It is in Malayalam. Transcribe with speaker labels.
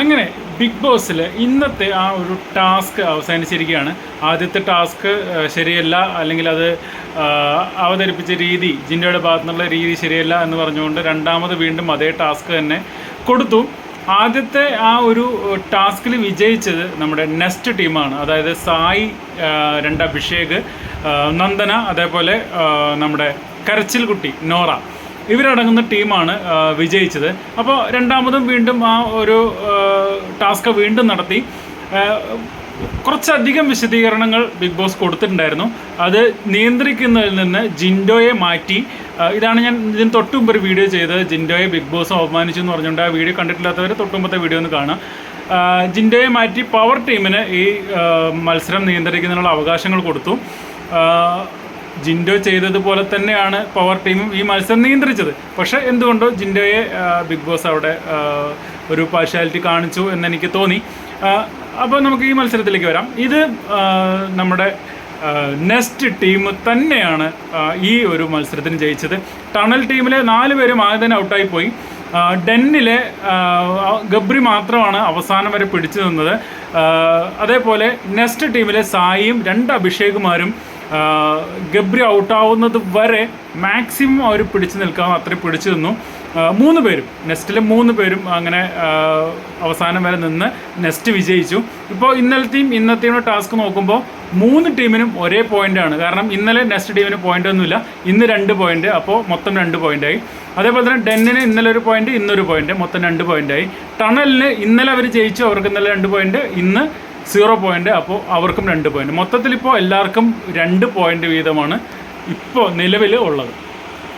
Speaker 1: അങ്ങനെ ബിഗ് ബോസിൽ ഇന്നത്തെ ആ ഒരു ടാസ്ക് അവസാനിച്ചിരിക്കുകയാണ്. ആദ്യത്തെ ടാസ്ക് ശരിയല്ല, അല്ലെങ്കിൽ അത് അവതരിപ്പിച്ച രീതി, ജിൻഡോയുടെ ഭാഗത്തു നിന്നുള്ള രീതി ശരിയല്ല എന്ന് പറഞ്ഞുകൊണ്ട് രണ്ടാമത് വീണ്ടും അതേ ടാസ്ക് തന്നെ കൊടുത്തു. ആദ്യത്തെ ആ ഒരു ടാസ്കിൽ വിജയിച്ചത് നമ്മുടെ നെസ്റ്റ് ടീമാണ്. അതായത് സായി, അഭിഷേക്, നന്ദന, അതേപോലെ നമ്മുടെ കരച്ചിൽ കുട്ടി നോറ, ഇവരടങ്ങുന്ന ടീമാണ് വിജയിച്ചത്. അപ്പോൾ രണ്ടാമതും വീണ്ടും ആ ഒരു ടാസ്ക് വീണ്ടും നടത്തി. കുറച്ചധികം വിശദീകരണങ്ങൾ ബിഗ് ബോസ് കൊടുത്തിട്ടുണ്ടായിരുന്നു. അത് നിയന്ത്രിക്കുന്നതിൽ നിന്ന് ജിൻഡോയെ മാറ്റി. ഇതാണ് ഞാൻ ഇതിന് തൊട്ടുമുമ്പ് ഒരു വീഡിയോ ചെയ്തത്, ജിൻഡോയെ ബിഗ് ബോസ് അവമാനിച്ചു എന്ന് പറഞ്ഞുകൊണ്ട്. ആ വീഡിയോ കണ്ടിട്ടില്ലാത്തവർ തൊട്ടുമുമ്പത്തെ വീഡിയോ ഒന്ന് കാണാം. ജിൻഡോയെ മാറ്റി പവർ ടീമിന് ഈ മത്സരം നിയന്ത്രിക്കുന്നതിനുള്ള അവകാശങ്ങൾ കൊടുത്തു. ജിൻഡോ ചെയ്തതുപോലെ തന്നെയാണ് പവർ ടീമും ഈ മത്സരം നിയന്ത്രിച്ചത്. പക്ഷേ എന്തുകൊണ്ടോ ജിൻഡോയെ ബിഗ് ബോസ് അവിടെ ഒരു പാർഷ്യാലിറ്റി കാണിച്ചു എന്നെനിക്ക് തോന്നി. അപ്പോൾ നമുക്ക് ഈ മത്സരത്തിലേക്ക് വരാം. ഇത് നമ്മുടെ നെസ്റ്റ് ടീം തന്നെയാണ് ഈ ഒരു മത്സരത്തിന് ജയിച്ചത്. ടണൽ ടീമിലെ 4 പേരും ആദ്യം തന്നെ ഔട്ടായി പോയി. ഡെന്നിലെ ഗബ്രി മാത്രമാണ് അവസാനം വരെ പിടിച്ചു നിന്നത്. അതേപോലെ നെസ്റ്റ് ടീമിലെ സായിയും 2 അഭിഷേകുമാരും ഗബ്രി ഔട്ടാവുന്നത് വരെ മാക്സിമം അവർ പിടിച്ചു നിൽക്കാൻ അത്രയും പിടിച്ചു നിന്നു. 3 പേരും, നെസ്റ്റിലെ 3 പേരും അങ്ങനെ അവസാനം വരെ നിന്ന് നെസ്റ്റ് വിജയിച്ചു. ഇപ്പോൾ ഇന്നത്തെയും ടാസ്ക് നോക്കുമ്പോൾ 3 ടീമിനും ഒരേ പോയിൻ്റാണ്. കാരണം ഇന്നലെ നെസ്റ്റ് ടീമിന് പോയിൻ്റ് ഒന്നുമില്ല, ഇന്ന് 2 പോയിൻ്റ്, അപ്പോൾ മൊത്തം 2 പോയിൻ്റായി. അതേപോലെ തന്നെ ഡെന്നിന് ഇന്നലെ 1 പോയിൻ്റ്, ഇന്നൊരു പോയിൻ്റ്, മൊത്തം 2 പോയിൻ്റായി. ടണലിന് ഇന്നലെ അവർ ജയിച്ചു, അവർക്ക് ഇന്നലെ 2 പോയിൻ്റ്, ഇന്ന് 0 പോയിൻ്റ്, അപ്പോൾ അവർക്കും 2 പോയിൻ്റ്. മൊത്തത്തിൽ ഇപ്പോൾ എല്ലാവർക്കും 2 പോയിൻ്റ് വീതമാണ് ഇപ്പോൾ നിലവിൽ ഉള്ളത്.